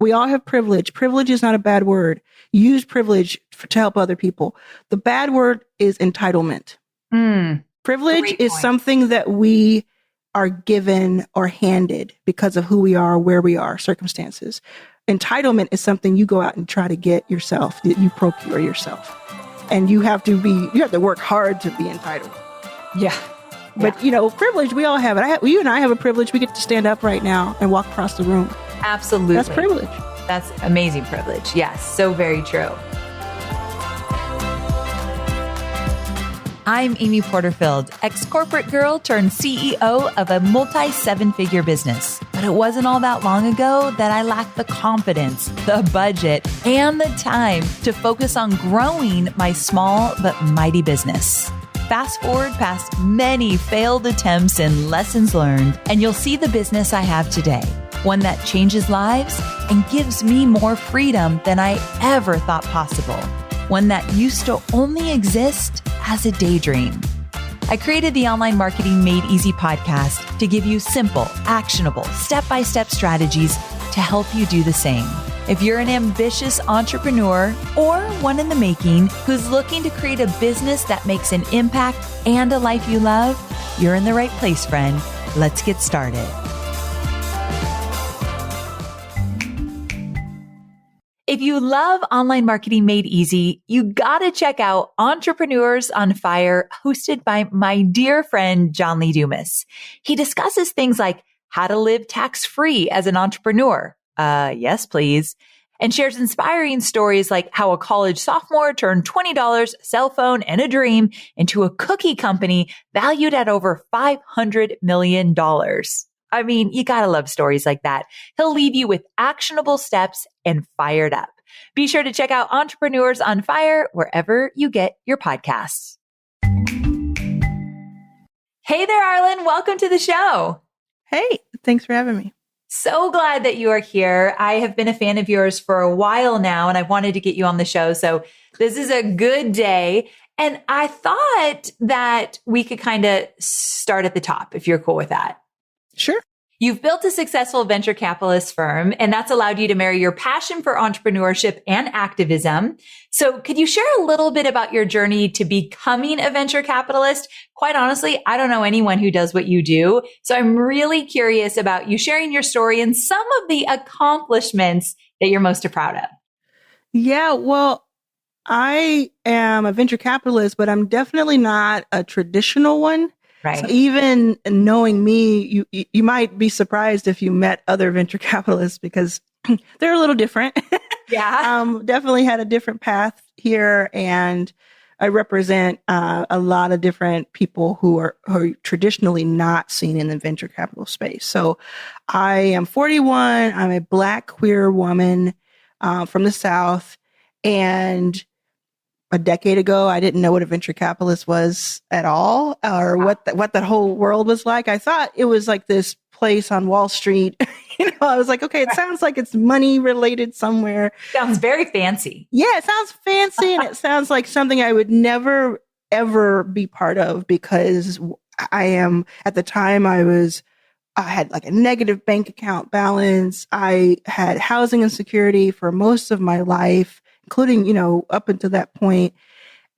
We all have privilege. Privilege is not a bad word. Use privilege to help other people. The bad word is entitlement. Privilege is something that we are given or handed because of who we are, where we are, circumstances. Entitlement is something you go out and try to get yourself, that you procure yourself. And you have to work hard to be entitled. Yeah. But, privilege, we all have it. You and I have a privilege. We get to stand up right now and walk across the room. Absolutely. That's privilege. That's amazing privilege. Yes. So very true. I'm Amy Porterfield, ex-corporate girl turned CEO of a multi-7-figure business. But it wasn't all that long ago that I lacked the confidence, the budget, and the time to focus on growing my small but mighty business. Fast forward past many failed attempts and lessons learned, and you'll see the business I have today. One that changes lives and gives me more freedom than I ever thought possible. One that used to only exist as a daydream. I created the Online Marketing Made Easy podcast to give you simple, actionable, step-by-step strategies to help you do the same. If you're an ambitious entrepreneur or one in the making who's looking to create a business that makes an impact and a life you love, you're in the right place, friend. Let's get started. If you love Online Marketing Made Easy, you gotta check out Entrepreneurs on Fire, hosted by my dear friend, John Lee Dumas. He discusses things like how to live tax-free as an entrepreneur. Yes, please. And shares inspiring stories like how a college sophomore turned $20, cell phone, and a dream into a cookie company valued at over $500 million. I mean, you gotta love stories like that. He'll leave you with actionable steps and fired up. Be sure to check out Entrepreneurs on Fire wherever you get your podcasts. Hey there, Arlan. Welcome to the show. Hey, thanks for having me. So glad that you are here. I have been a fan of yours for a while now, and I've wanted to get you on the show. So this is a good day. And I thought that we could kind of start at the top, if you're cool with that. Sure. You've built a successful venture capitalist firm, and that's allowed you to marry your passion for entrepreneurship and activism. So could you share a little bit about your journey to becoming a venture capitalist? Quite honestly, I don't know anyone who does what you do. So I'm really curious about you sharing your story and some of the accomplishments that you're most proud of. Yeah, well, I am a venture capitalist, but I'm definitely not a traditional one. Right. So even knowing me, you might be surprised if you met other venture capitalists because they're a little different. Yeah. Definitely had a different path here, and I represent a lot of different people who are traditionally not seen in the venture capital space. So I am 41. I'm a Black queer woman from the South, and a decade ago, I didn't know what a venture capitalist was at all, or what that whole world was like. I thought it was like this place on Wall Street. I was like, okay, it sounds like it's money related somewhere. Sounds very fancy. Yeah, it sounds fancy, and it sounds like something I would never, ever be part of, because at the time I had like a negative bank account balance. I had housing insecurity for most of my life, including, up until that point,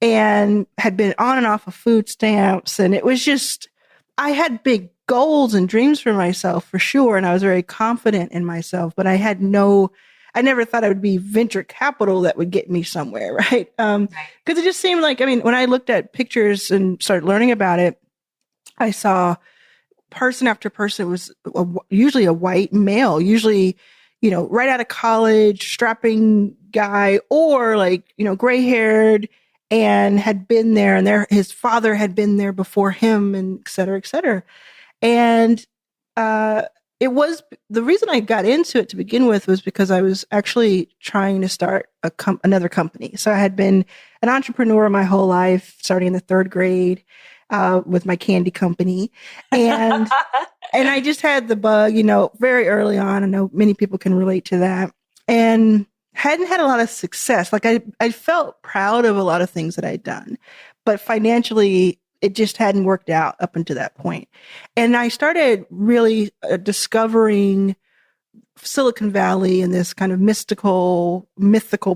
and had been on and off of food stamps. And it was just, I had big goals and dreams for myself, for sure. And I was very confident in myself, but I never thought it would be venture capital that would get me somewhere. Right. Because it just seemed like, when I looked at pictures and started learning about it, I saw person after person was usually a white male, usually, right out of college, strapping guy, or gray haired, and had been there, and his father had been there before him, and et cetera, et cetera. And it was the reason I got into it to begin with was because I was actually trying to start another company. So I had been an entrepreneur my whole life, starting in the 3rd grade with my candy company, and and I just had the bug, very early on. I know many people can relate to that, and hadn't had a lot of success. Like I felt proud of a lot of things that I'd done, but financially it just hadn't worked out up until that point. And I started really discovering Silicon Valley and this kind of mythical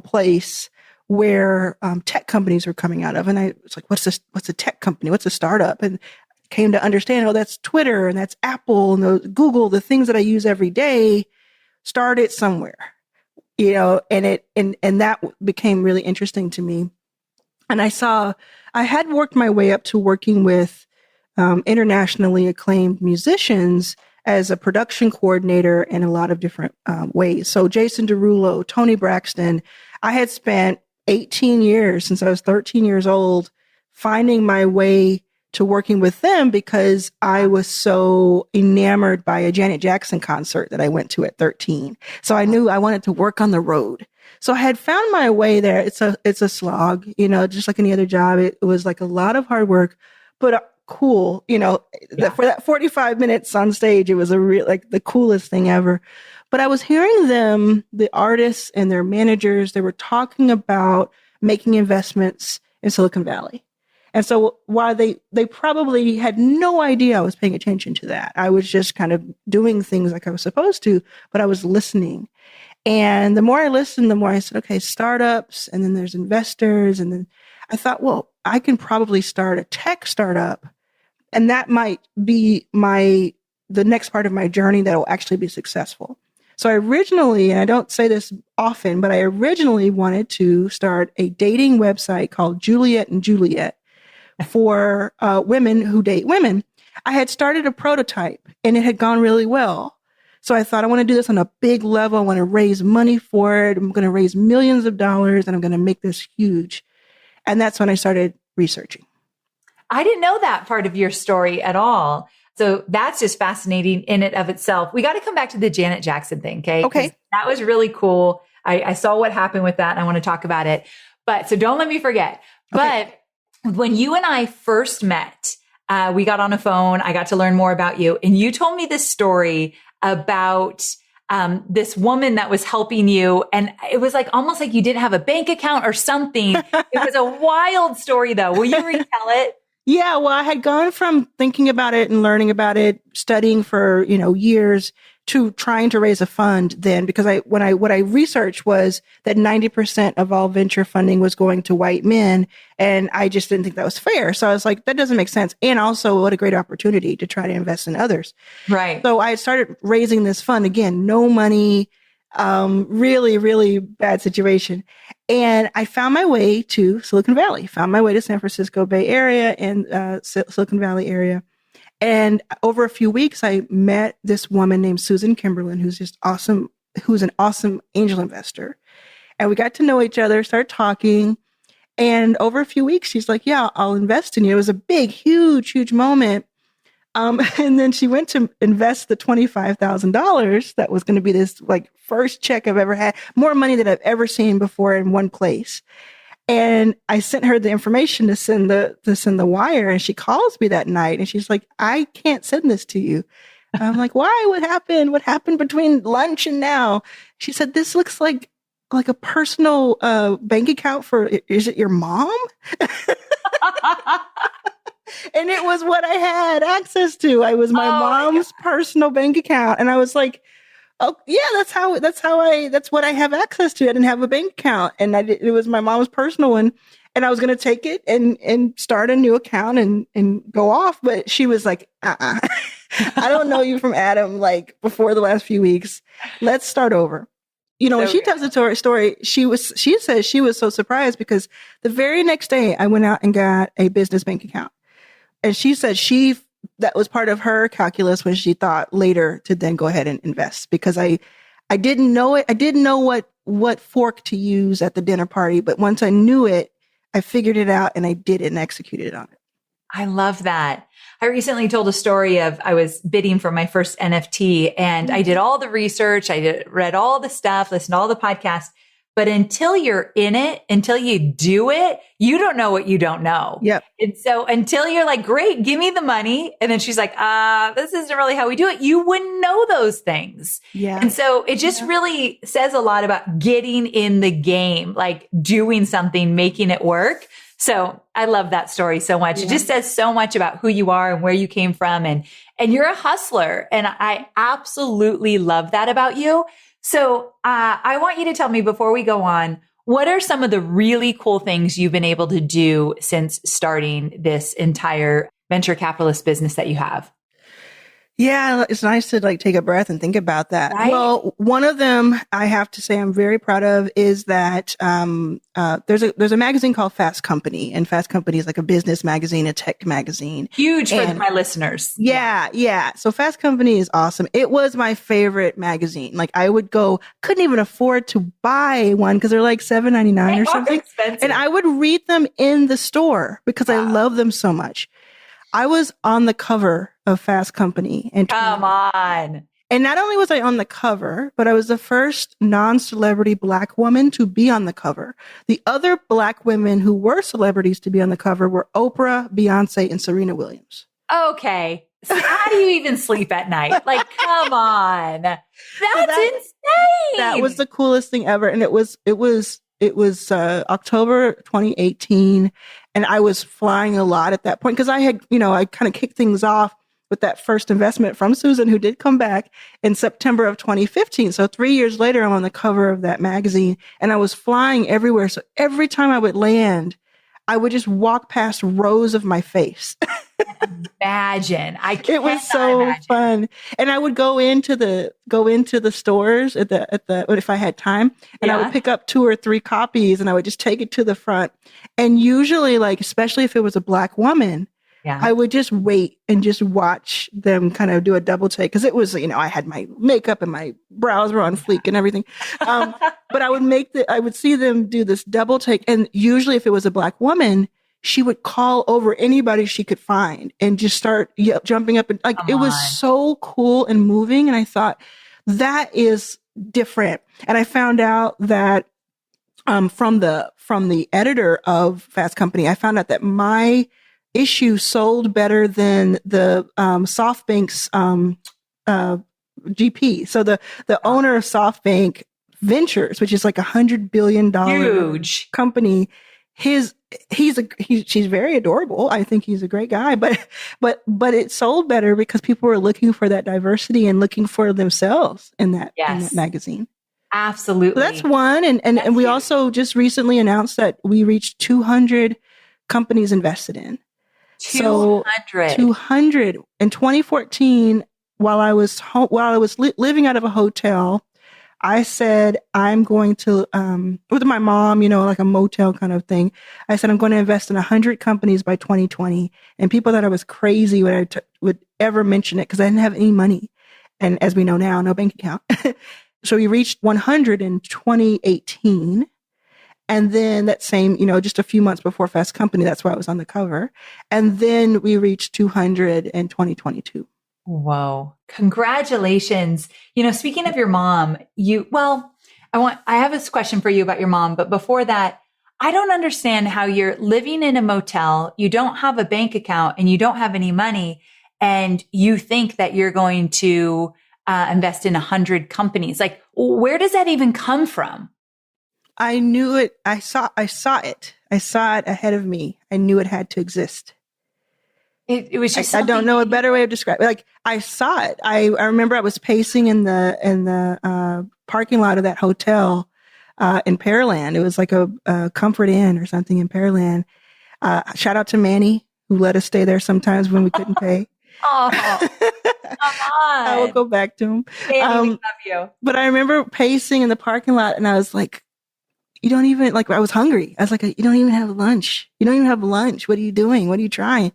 place where tech companies were coming out of. And I was like, what's a tech company? What's a startup? And came to understand, that's Twitter and that's Apple and those Google, the things that I use every day started somewhere, and that became really interesting to me. And I had worked my way up to working with internationally acclaimed musicians as a production coordinator in a lot of different ways. So Jason Derulo, Tony Braxton, I had spent 18 years since I was 13 years old finding my way to working with them because I was so enamored by a Janet Jackson concert that I went to at 13. So I knew I wanted to work on the road. So I had found my way there. It's a slog, just like any other job. It was like a lot of hard work, but cool, for that 45 minutes on stage, it was the coolest thing ever. But I was hearing them, the artists and their managers, they were talking about making investments in Silicon Valley. And so while they probably had no idea I was paying attention to that, I was just kind of doing things like I was supposed to, but I was listening. And the more I listened, the more I said, okay, startups, and then there's investors. And then I thought, well, I can probably start a tech startup. And that might be the next part of my journey that will actually be successful. So I originally, and I don't say this often, but I originally wanted to start a dating website called Juliet and Juliet for women who date women. I had started a prototype and it had gone really well. So I thought, I want to do this on a big level. I want to raise money for it. I'm going to raise millions of dollars and I'm going to make this huge. And that's when I started researching. I didn't know that part of your story at all. So that's just fascinating in and of itself. We got to come back to the Janet Jackson thing. Okay. That was really cool. I saw what happened with that and I want to talk about it, so don't let me forget. Okay. But when you and I first met, we got on a phone, I got to learn more about you, and you told me this story about this woman that was helping you. And it was almost like you didn't have a bank account or something. It was a wild story though. Will you retell it? Yeah, well, I had gone from thinking about it and learning about it, studying for, years, to trying to raise a fund then, because what I researched was that 90% of all venture funding was going to white men. And I just didn't think that was fair. So I was like, that doesn't make sense. And also what a great opportunity to try to invest in others. Right. So I started raising this fund again, no money, really, really bad situation. And I found my way to Silicon Valley, found my way to San Francisco Bay Area and Silicon Valley area. And over a few weeks, I met this woman named Susan Kimberlin, who's just awesome, who's an awesome angel investor. And we got to know each other, started talking. And over a few weeks, she's like, yeah, I'll invest in you. It was a big, huge, huge moment. And then she went to invest the $25,000 that was going to be this first check I've ever had, more money than I've ever seen before in one place. And I sent her the information to send the wire, and she calls me that night and she's like, I can't send this to you. And I'm like, why? What happened? What happened between lunch and now? She said, this looks like a personal bank account is it your mom? And it was what I had access to. I was my mom's personal bank account. And I was like, oh yeah, that's what I have access to. I didn't have a bank account, and it was my mom's personal one. And I was going to take it and start a new account and go off. But she was like, I don't know you from Adam, before the last few weeks. Let's start over. When she tells the story, she says she was so surprised because the very next day I went out and got a business bank account. And she said that was part of her calculus when she thought later to then go ahead and invest, because I didn't know it. I didn't know what fork to use at the dinner party. But once I knew it, I figured it out and I did it and executed on it. I love that. I recently told a story of I was bidding for my first NFT and I did all the research. Read all the stuff, listened to all the podcasts. But until you're in it, until you do it, you don't know what you don't know. Yep. And so until you're like, great, give me the money. And then she's like, this isn't really how we do it. You wouldn't know those things. Yeah. And so it just really says a lot about getting in the game, doing something, making it work. So I love that story so much. Yeah. It just says so much about who you are and where you came from and and you're a hustler. And I absolutely love that about you. So I want you to tell me before we go on, what are some of the really cool things you've been able to do since starting this entire venture capitalist business that you have? Yeah, it's nice to like take a breath and think about that. Right? Well, one of them I have to say I'm very proud of is that there's a magazine called Fast Company, and Fast Company is like a business magazine, a tech magazine. Huge for my listeners. Yeah. So Fast Company is awesome. It was my favorite magazine. Like I would couldn't even afford to buy one because they're like $7.99 or something. Expensive. And I would read them in the store because I love them so much. I was on the cover of Fast Company. Come on. And not only was I on the cover, but I was the first non-celebrity Black woman to be on the cover. The other Black women who were celebrities to be on the cover were Oprah, Beyoncé, and Serena Williams. Okay. So how do you even sleep at night? Like, come on. That's insane. That was the coolest thing ever. And it was October 2018. And I was flying a lot at that point because I kind of kicked things off with that first investment from Susan, who did come back in September of 2015. So 3 years later, I'm on the cover of that magazine and I was flying everywhere. So every time I would land, I would just walk past rows of my face. Imagine. It was so fun. And I would go into the stores at the if I had time, and I would pick up 2 or 3 copies and I would just take it to the front. And usually, like, especially if it was a Black woman, I would just wait and just watch them kind of do a double take. Cause it was, I had my makeup and my brows were on fleek and everything. But I would see them do this double take. And usually if it was a Black woman, she would call over anybody she could find and just start jumping up. And like, it was so cool and moving. And I thought that is different. And I found out that, from the editor of Fast Company, I found out that my issue sold better than the SoftBank's GP. So the owner of SoftBank Ventures, which is like $100 billion huge company, she's very adorable. I think he's a great guy, but it sold better because people were looking for that diversity and looking for themselves in that magazine. Absolutely. So that's one. And we also just recently announced that we reached 200 companies invested in. 200. 200 in 2014. While I was living out of a hotel, I said I'm going to with my mom, like a motel kind of thing. I said I'm going to invest in 100 companies by 2020, and people thought I was crazy when I would ever mention it because I didn't have any money, and as we know now, no bank account. So we reached 100 in 2018. And then that same, just a few months before Fast Company, that's why I was on the cover. And then we reached 200 in 2022. Whoa. Congratulations. Speaking of your mom, I have this question for you about your mom, but before that, I don't understand how you're living in a motel, you don't have a bank account and you don't have any money, and you think that you're going to invest in 100 companies. Like, where does that even come from? I knew it. I saw it. I saw it ahead of me. I knew it had to exist. It was just I don't know a better way of describing it. Like, I saw it. I remember I was pacing in the parking lot of that hotel in Pearland. It was like a Comfort Inn or something in Pearland. Shout out to Manny, who let us stay there sometimes when we couldn't pay. Oh, come on. I will go back to him. Manny, we love you. But I remember pacing in the parking lot and I was like, you don't even, like, I was hungry. I was like, you don't even have lunch. You don't even have lunch. What are you doing? What are you trying?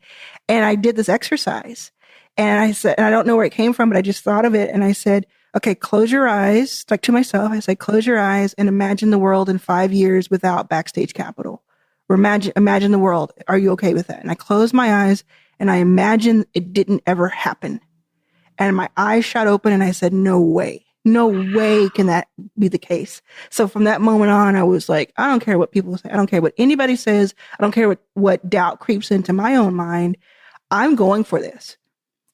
And I did this exercise and I said, and I don't know where it came from, but I just thought of it. And I said, okay, close your eyes. Like, to myself, I said, close your eyes and imagine the world in 5 years without Backstage Capital. Or imagine the world. Are you okay with that? And I closed my eyes and I imagined it didn't ever happen. And my eyes shot open and I said, no way. No way can that be the case. So from that moment on, I was like, I don't care what people say. I don't care what anybody says. I don't care what doubt creeps into my own mind. I'm going for this.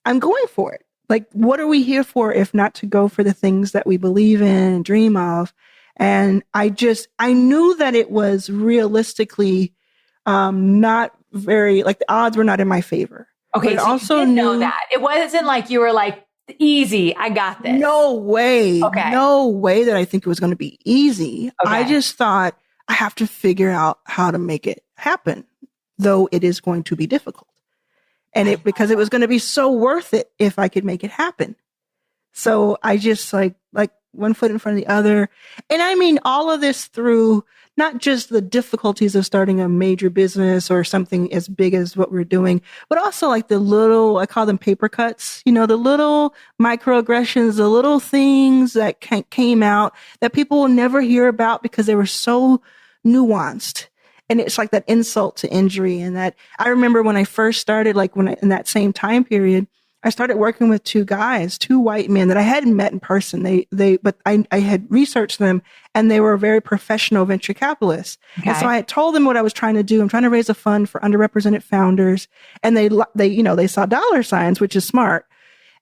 I'm going for it. Like, what are we here for if not to go for the things that we believe in and dream of? And I knew that it was realistically not very, like, the odds were not in my favor. Okay. But So also you did knew know that. It wasn't like you were like, easy, I got this. no way, Okay. no way that I think it was going to be easy. Okay. I just thought I have to figure out how to make it happen, though it is going to be difficult. And because it was going to be so worth it if I could make it happen. So I just like one foot in front of the other. And I mean, all of this through not just the difficulties of starting a major business or something as big as what we're doing, but also like the little, I call them paper cuts, the little microaggressions, the little things that came out that people will never hear about because they were so nuanced. And it's like that insult to injury. And that I remember when I first started, in that same time period, I started working with two white men that I hadn't met in person. But I had researched them and they were very professional venture capitalists. Okay. And so I had told them what I was trying to do. I'm trying to raise a fund for underrepresented founders. And they saw dollar signs, which is smart.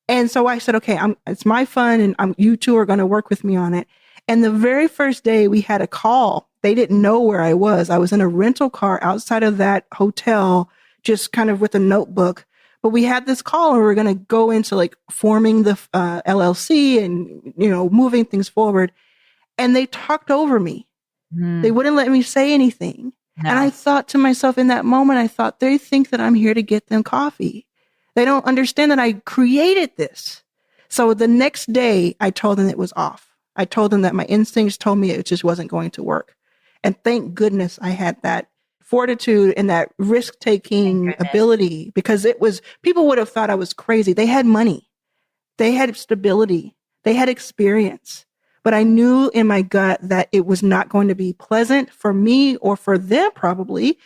And so I said, okay, it's my fund and you two are going to work with me on it. And the very first day we had a call, they didn't know where I was. I was in a rental car outside of that hotel, just kind of with a notebook. But we had this call and we were going to go into like forming the LLC and, moving things forward. And they talked over me. They wouldn't let me say anything. No. And I thought to myself in that moment, they think that I'm here to get them coffee. They don't understand that I created this. So the next day I told them it was off. I told them that my instincts told me it just wasn't going to work. And thank goodness I had that fortitude and that risk-taking ability, because people would have thought I was crazy. They had money. They had stability. They had experience. But I knew in my gut that it was not going to be pleasant for me or for them probably,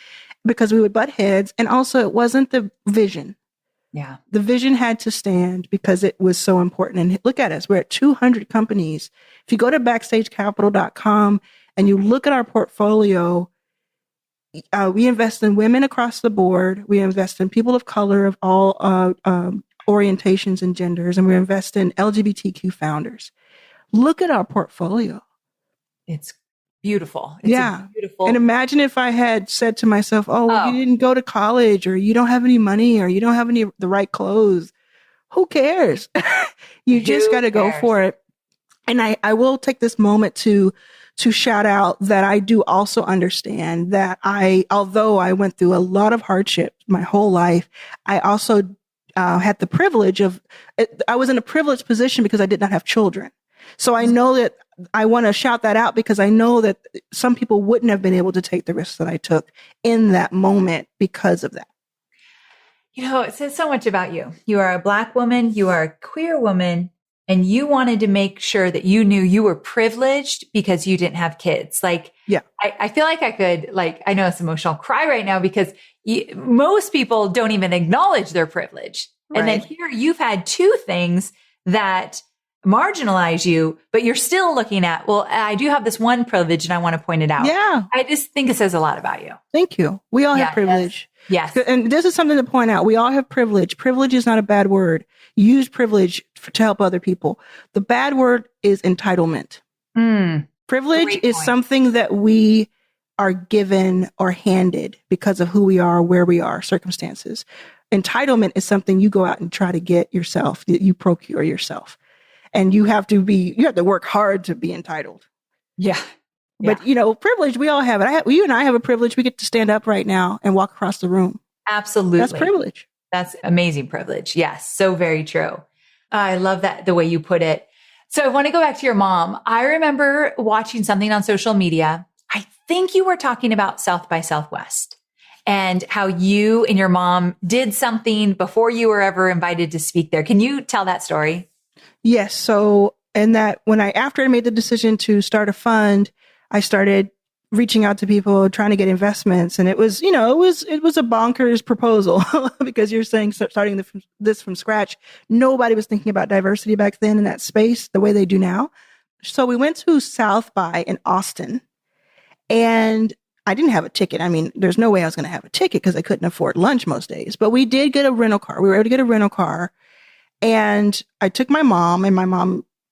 because we would butt heads. And also it wasn't the vision. Yeah. The vision had to stand because it was so important. And look at us. We're at 200 companies. If you go to backstagecapital.com and you look at our portfolio, we invest in women across the board. We invest in people of color of all orientations and genders, and we invest in LGBTQ founders. Look at our portfolio. It's beautiful. It's beautiful. And imagine if I had said to myself, you didn't go to college, or you don't have any money, or you don't have the right clothes. Who cares? You just got to go for it. And I will take this moment to shout out that I do also understand that although I went through a lot of hardship my whole life, I also had the privilege I was in a privileged position because I did not have children. So I know that I want to shout that out because I know that some people wouldn't have been able to take the risks that I took in that moment because of that. It says so much about you. You are a Black woman, you are a queer woman, and you wanted to make sure that you knew you were privileged because you didn't have kids. I feel like I could, I know it's emotional, cry right now because most people don't even acknowledge their privilege. Right. And then here you've had two things that marginalize you, but you're still looking at, I do have this one privilege and I want to point it out. Yeah. I just think it says a lot about you. Thank you. We all have privilege. Yes. And this is something to point out. We all have privilege. Privilege is not a bad word. Use privilege to help other people. The bad word is entitlement. Privilege is something that we are given or handed because of who we are, where we are, circumstances. Entitlement is something you go out and try to get yourself, you procure yourself. And you have to work hard to be entitled. Yeah. But, privilege, we all have it. You and I have a privilege. We get to stand up right now and walk across the room. Absolutely. That's privilege. That's amazing privilege. Yes. So very true. I love that, the way you put it. So I want to go back to your mom. I remember watching something on social media. I think you were talking about South by Southwest and how you and your mom did something before you were ever invited to speak there. Can you tell that story? Yes. So, after I made the decision to start a fund, I started reaching out to people trying to get investments. And it was, it was a bonkers proposal because you're saying starting this from scratch. Nobody was thinking about diversity back then in that space the way they do now. So we went to South by in Austin and I didn't have a ticket. I mean, there's no way I was going to have a ticket because I couldn't afford lunch most days, but we did get a rental car. We were able to get a rental car. And I took my mom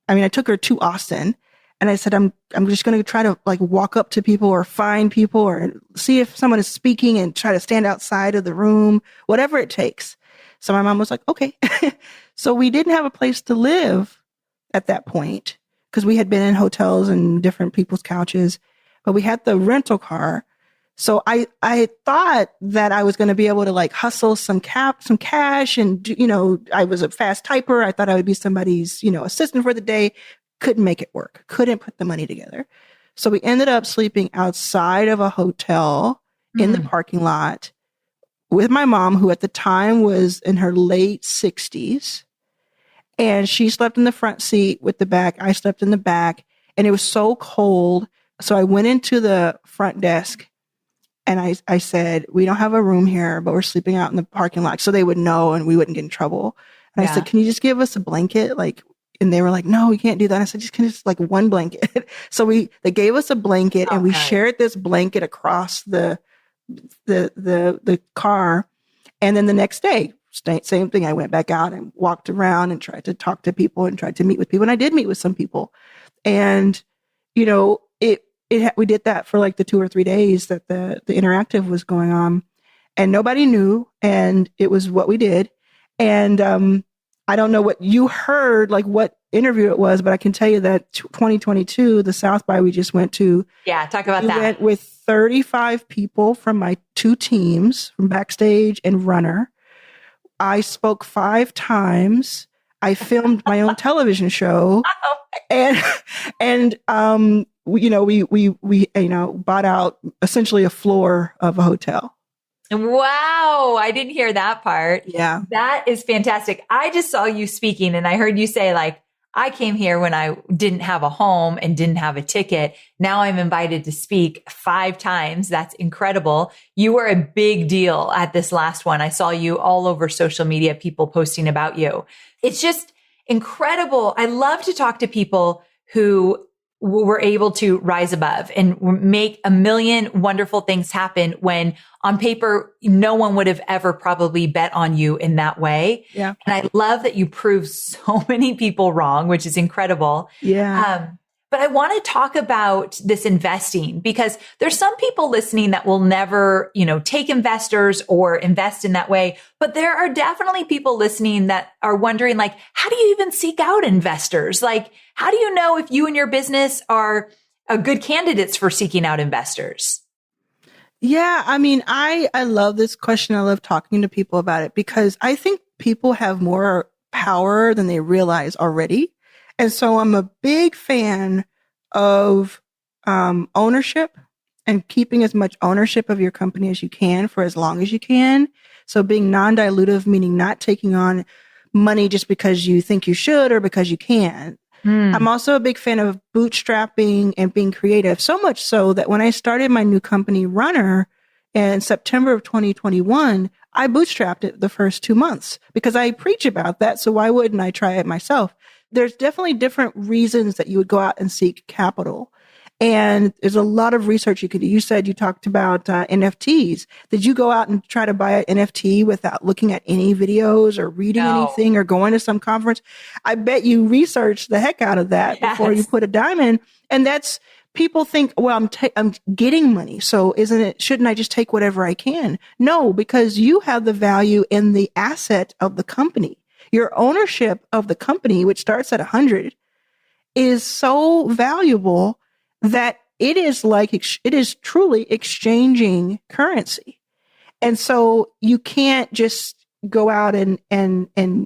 I took her to Austin and I said, I'm just going to try to walk up to people or find people or see if someone is speaking and try to stand outside of the room, whatever it takes. So my mom was like, okay. So we didn't have a place to live at that point because we had been in hotels and different people's couches, but we had the rental car. So I thought that I was going to be able to like hustle some cash and, I was a fast typer. I thought I would be somebody's, assistant for the day. Couldn't make it work. Couldn't put the money together. So we ended up sleeping outside of a hotel in the parking lot with my mom, who at the time was in her late 60s. And she slept in the front seat with the back. I slept in the back, and it was so cold. So I went into the front desk and I said, we don't have a room here, but we're sleeping out in the parking lot so they would know and we wouldn't get in trouble. And I said, can you just give us a blanket? And they were like, no, we can't do that. And I said, just like one blanket. So they gave us a blanket and we shared this blanket across the car. And then the next day, same thing. I went back out and walked around and tried to talk to people and tried to meet with people. And I did meet with some people. And, we did that for like the 2 or 3 days that the interactive was going on, and nobody knew. And it was what we did. And, I don't know what you heard, like what interview it was, but I can tell you that 2022, the South by we just went to. Yeah, talk about that. We went with 35 people from my 2 teams, from Backstage and Runner. I spoke 5 times. I filmed my own television show, and we bought out essentially a floor of a hotel. Wow. I didn't hear that part. Yeah. That is fantastic. I just saw you speaking and I heard you say like, I came here when I didn't have a home and didn't have a ticket. Now I'm invited to speak 5 times. That's incredible. You were a big deal at this last one. I saw you all over social media, people posting about you. It's just incredible. I love to talk to people who were able to rise above and make a million wonderful things happen when on paper, no one would have ever probably bet on you in that way. Yeah. And I love that you proved so many people wrong, which is incredible. Yeah. But I want to talk about this investing because there's some people listening that will never, take investors or invest in that way. But there are definitely people listening that are wondering, like, how do you even seek out investors? Like, how do you know if you and your business are a good candidates for seeking out investors? Yeah. I mean, I love this question. I love talking to people about it because I think people have more power than they realize already. And so I'm a big fan of ownership and keeping as much ownership of your company as you can for as long as you can. So being non-dilutive, meaning not taking on money just because you think you should or because you can. I'm also a big fan of bootstrapping and being creative, so much so that when I started my new company, Runner, in September of 2021, I bootstrapped it the first 2 months because I preach about that. So why wouldn't I try it myself? There's definitely different reasons that you would go out and seek capital. And there's a lot of research you could do. You said you talked about NFTs. Did you go out and try to buy an NFT without looking at any videos or reading anything or going to some conference? I bet you researched the heck out of that before you put a dime in. And that's, people think, well, I'm getting money. So shouldn't I just take whatever I can? No, because you have the value in the asset of the company. Your ownership of the company, which starts at 100, is so valuable that it is truly exchanging currency. And so you can't just go out and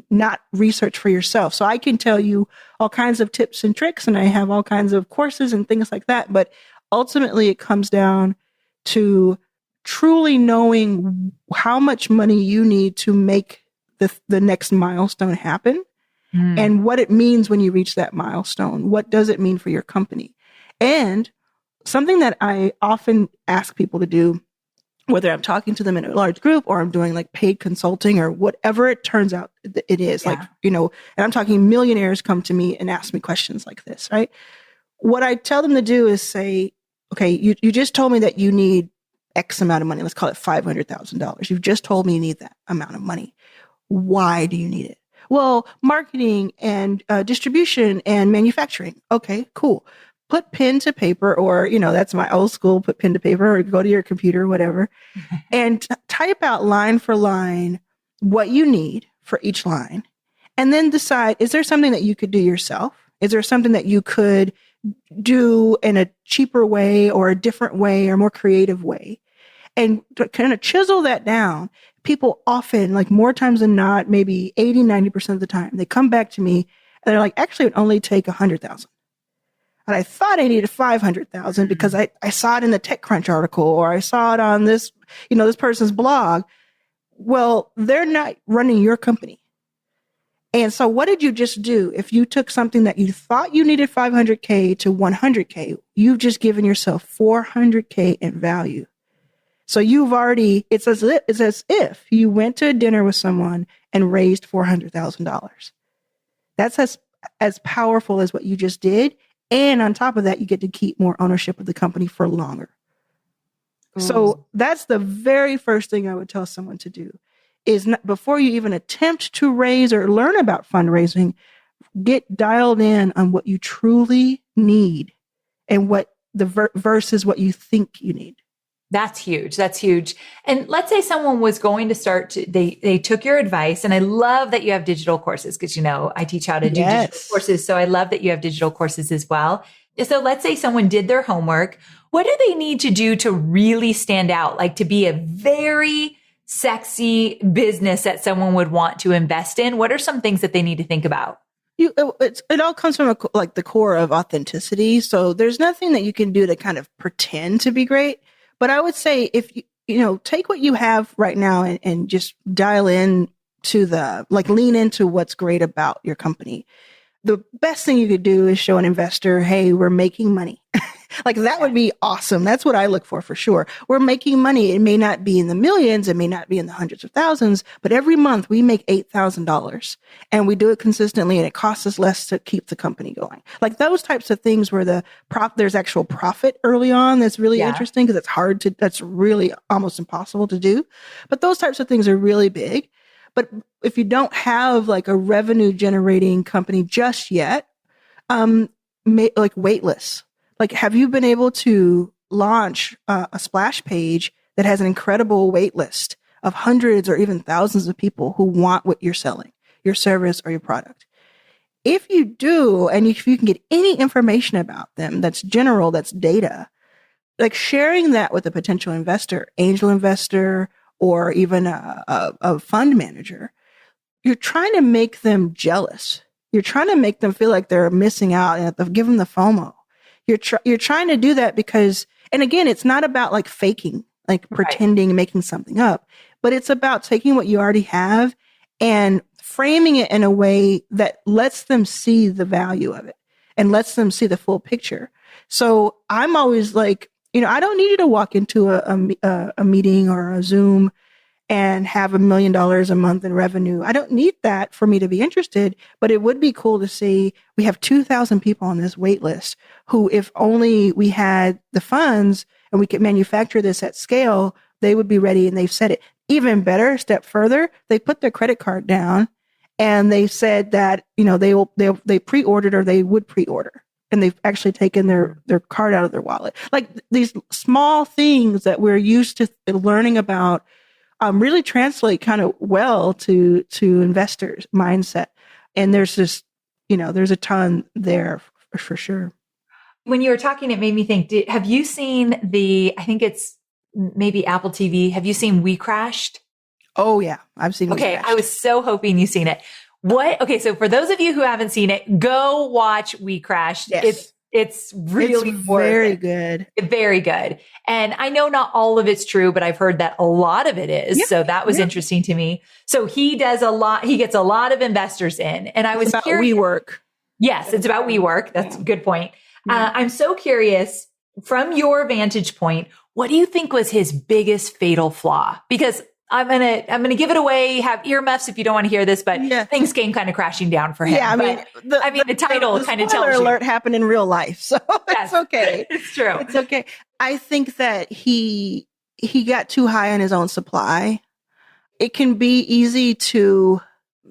not research for yourself. So I can tell you all kinds of tips and tricks, and I have all kinds of courses and things like that. But ultimately it comes down to truly knowing how much money you need to make the next milestone happen and what it means when you reach that milestone. What does it mean for your company? And something that I often ask people to do, whether I'm talking to them in a large group or I'm doing like paid consulting or whatever it turns out it is, like, and I'm talking millionaires come to me and ask me questions like this, right? What I tell them to do is say, okay, you just told me that you need X amount of money. Let's call it $500,000. You've just told me you need that amount of money. Why do you need it? Well, marketing and distribution and manufacturing. Okay, cool. Put pen to paper, or, that's my old school, put pen to paper or go to your computer, whatever, and type out line for line what you need for each line, and then decide, is there something that you could do yourself? Is there something that you could do in a cheaper way or a different way or more creative way? And to kind of chisel that down, people often, like more times than not, maybe 80-90% of the time, they come back to me and they're like, actually, it would only take 100,000. And I thought I needed 500,000 because I saw it in the TechCrunch article, or I saw it on this, this person's blog. Well, they're not running your company. And so what did you just do? If you took something that you thought you needed 500K to 100K, you've just given yourself 400K in value. So it's as if you went to a dinner with someone and raised $400,000. That's as powerful as what you just did. And on top of that, you get to keep more ownership of the company for longer. Ooh. So that's the very first thing I would tell someone to do is before you even attempt to raise or learn about fundraising, get dialed in on what you truly need and what versus what you think you need. That's huge. That's huge. And let's say someone was going to start they took your advice, and I love that you have digital courses because, I teach how to do digital courses. So I love that you have digital courses as well. So let's say someone did their homework. What do they need to do to really stand out? Like to be a very sexy business that someone would want to invest in? What are some things that they need to think about? It all comes from the core of authenticity. So there's nothing that you can do to kind of pretend to be great. But I would say if you take what you have right now and just dial in to lean into what's great about your company. The best thing you could do is show an investor, hey, we're making money. That would be awesome. That's what I look for sure. We're making money. It may not be in the millions. It may not be in the hundreds of thousands, but every month we make $8,000 and we do it consistently, and it costs us less to keep the company going. Like those types of things where there's actual profit early on. That's really interesting because that's really almost impossible to do. But those types of things are really big. But if you don't have a revenue generating company just yet, wait lists. Have you been able to launch a splash page that has an incredible wait list of hundreds or even thousands of people who want what you're selling, your service or your product? If you do, and if you can get any information about them that's general, that's data, sharing that with a potential investor, angel investor, or even a fund manager, you're trying to make them jealous. You're trying to make them feel like they're missing out and give them the FOMO. You're trying to do that because, and again, it's not about faking, pretending, making something up, but it's about taking what you already have and framing it in a way that lets them see the value of it and lets them see the full picture. So I'm always I don't need you to walk into a meeting or a Zoom and have $1 million a month in revenue. I don't need that for me to be interested, but it would be cool to see we have 2,000 people on this wait list who, if only we had the funds and we could manufacture this at scale, they would be ready. And they've said it. Even better, step further, they put their credit card down and they said that, they pre-ordered or they would pre-order. And they've actually taken their card out of their wallet. These small things that we're used to learning about really translate kind of well to investors' mindset. And there's there's a ton there for sure. When you were talking, it made me think, have you seen I think it's maybe Apple TV. Have you seen We Crashed? Oh yeah, I've seen. Okay. I was so hoping you've seen it. Okay. So for those of you who haven't seen it, go watch We Crashed. Yes. It's really very good. Very good. And I know not all of it's true, but I've heard that a lot of it is. Yeah, so that was interesting to me. So he gets a lot of investors in. And I was curious. WeWork. Yes, it's about WeWork. That's a good point. I'm so curious, from your vantage point, what do you think was his biggest fatal flaw? Because I'm gonna give it away. Have earmuffs if you don't want to hear this, but things came kind of crashing down for him. Yeah, the title kind of tells you. Alert happened in real life, so it's okay. It's true. It's okay. I think that he got too high on his own supply. It can be easy to,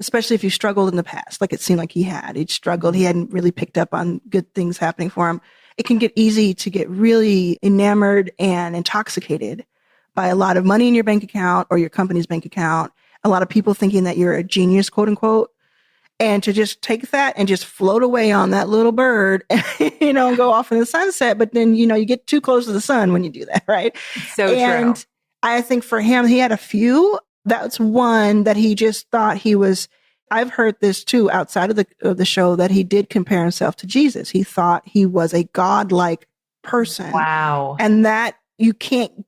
especially if you struggled in the past, like it seemed like he had. He'd struggled. He hadn't really picked up on good things happening for him. It can get easy to get really enamored and intoxicated by a lot of money in your bank account or your company's bank account, a lot of people thinking that you're a genius, quote unquote. And to just take that and just float away on that little bird, and go off in the sunset. But then, you get too close to the sun when you do that, right? So and true. I think for him, he had a few. That's one that he just thought he was. I've heard this too outside of the show, that he did compare himself to Jesus. He thought he was a godlike person. Wow. And that you can't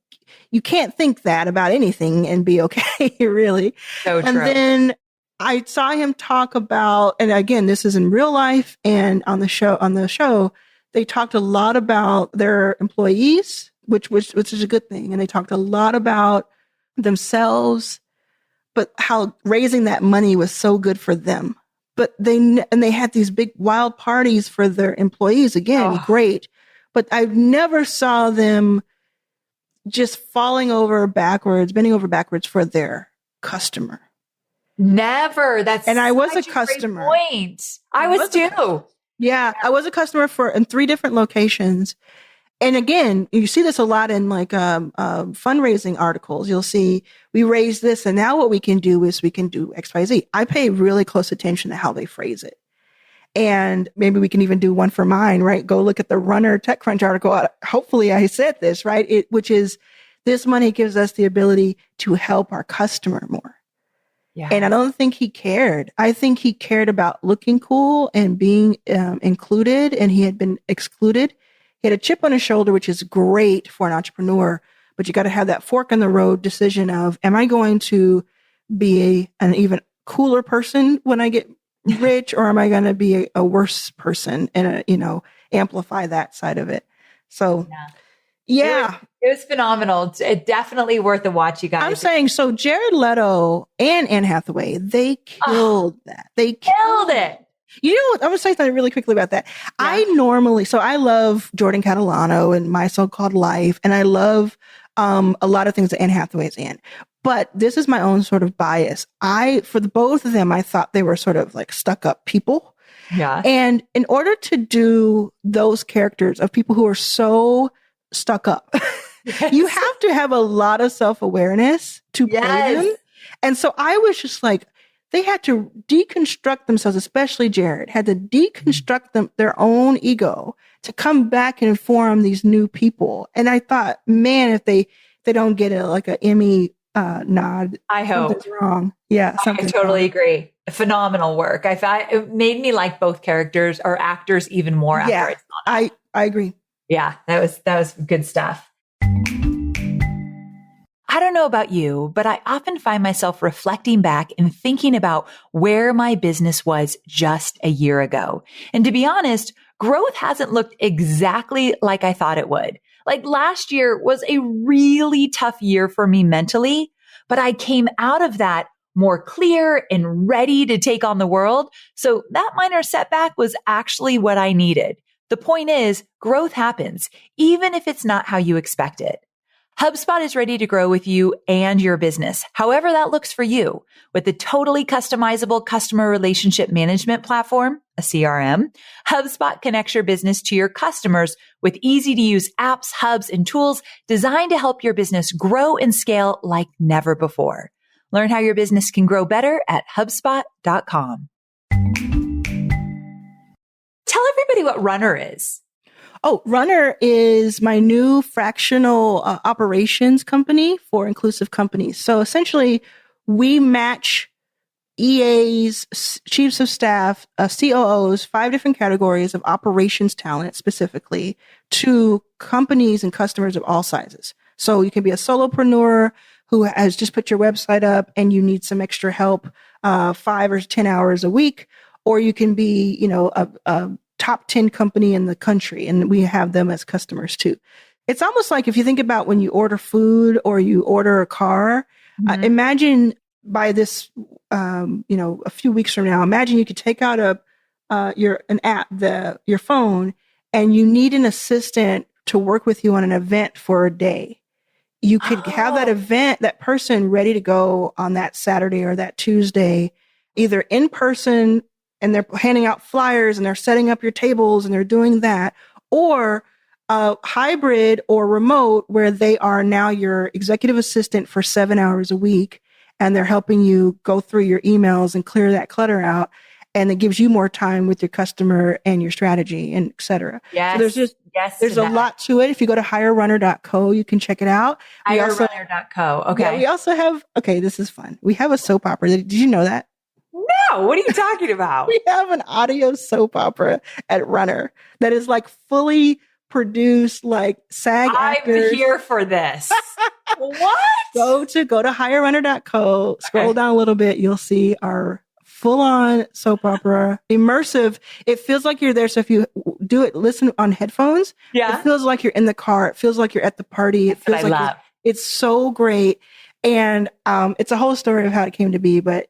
think that about anything and be okay, really. So true. And then I saw him talk about, and again, this is in real life and on the show, they talked a lot about their employees, which is a good thing. And they talked a lot about themselves, but how raising that money was so good for them. But they had these big wild parties for their employees. Again, great. But I never saw them just bending over backwards for their customer. Never. And I was a customer. Point. I was too. Yeah, I was a customer in 3 different locations. And again, you see this a lot in like fundraising articles. You'll see we raised this, and now what we can do is we can do XYZ. I pay really close attention to how they phrase it. And maybe we can even do one for mine, right? Go look at the Runner TechCrunch article. Hopefully I said this, right? Which is, this money gives us the ability to help our customer more. Yeah. And I don't think he cared. I think he cared about looking cool and being included, and he had been excluded. He had a chip on his shoulder, which is great for an entrepreneur, but you got to have that fork in the road decision of, am I going to be an even cooler person when I get rich, or am I going to be a worse person and amplify that side of it? So, yeah. It was phenomenal. It's definitely worth a watch, you guys. I'm saying, so Jared Leto and Anne Hathaway, they killed that. They killed it. I'm going to say something really quickly about that. Yeah. I love Jordan Catalano and My So-Called Life, and I love a lot of things that Anne Hathaway's in. But this is my own sort of bias. For the both of them, I thought they were sort of like stuck up people. Yeah. And in order to do those characters of people who are so stuck up, you have to have a lot of self-awareness to play them. And so I was just like, they had to deconstruct themselves, especially Jared, had to deconstruct their own ego to come back and form these new people. And I thought, man, if they don't get an Emmy nod, I hope something's wrong. Yeah, I totally agree. Phenomenal work. I thought it made me like both characters or actors even more. After I agree. Yeah, that was good stuff. I don't know about you, but I often find myself reflecting back and thinking about where my business was just a year ago. And to be honest, growth hasn't looked exactly like I thought it would. Like last year was a really tough year for me mentally, but I came out of that more clear and ready to take on the world. So that minor setback was actually what I needed. The point is, growth happens, even if it's not how you expect it. HubSpot is ready to grow with you and your business, however that looks for you. With the totally customizable customer relationship management platform, a CRM, HubSpot connects your business to your customers with easy-to-use apps, hubs, and tools designed to help your business grow and scale like never before. Learn how your business can grow better at HubSpot.com. Tell everybody what Runner is. Oh, Runner is my new fractional operations company for inclusive companies. So essentially, we match EAs, chiefs of staff, COOs, 5 different categories of operations talent specifically, to companies and customers of all sizes. So you can be a solopreneur who has just put your website up and you need some extra help 5 or 10 hours a week, or you can be, a top 10 company in the country, and we have them as customers too. It's almost like if you think about when you order food or you order a car, imagine by this, a few weeks from now, imagine you could take out an app, your phone, and you need an assistant to work with you on an event for a day. You could have that person ready to go on that Saturday or that Tuesday, either in person, and they're handing out flyers and they're setting up your tables and they're doing that, or hybrid or remote where they are now your executive assistant for 7 hours a week. and they're helping you go through your emails and clear that clutter out. And it gives you more time with your customer and your strategy and et cetera. Yes. So there's a lot to it. If you go to hirerunner.co, you can check it out. Hirerunner.co. Okay. Yeah, we also have, this is fun. We have a soap opera. Did you know that? No, what are you talking about? We have an audio soap opera at Runner that is like fully produced, like SAG actors. I'm here for this. What? Go to hirerunner.co, scroll down a little bit. You'll see our full-on soap opera, immersive. It feels like you're there. So if you do it, listen on headphones. Yeah. It feels like you're in the car. It feels like you're at the party. It feels like it's so great. And it's a whole story of how it came to be, but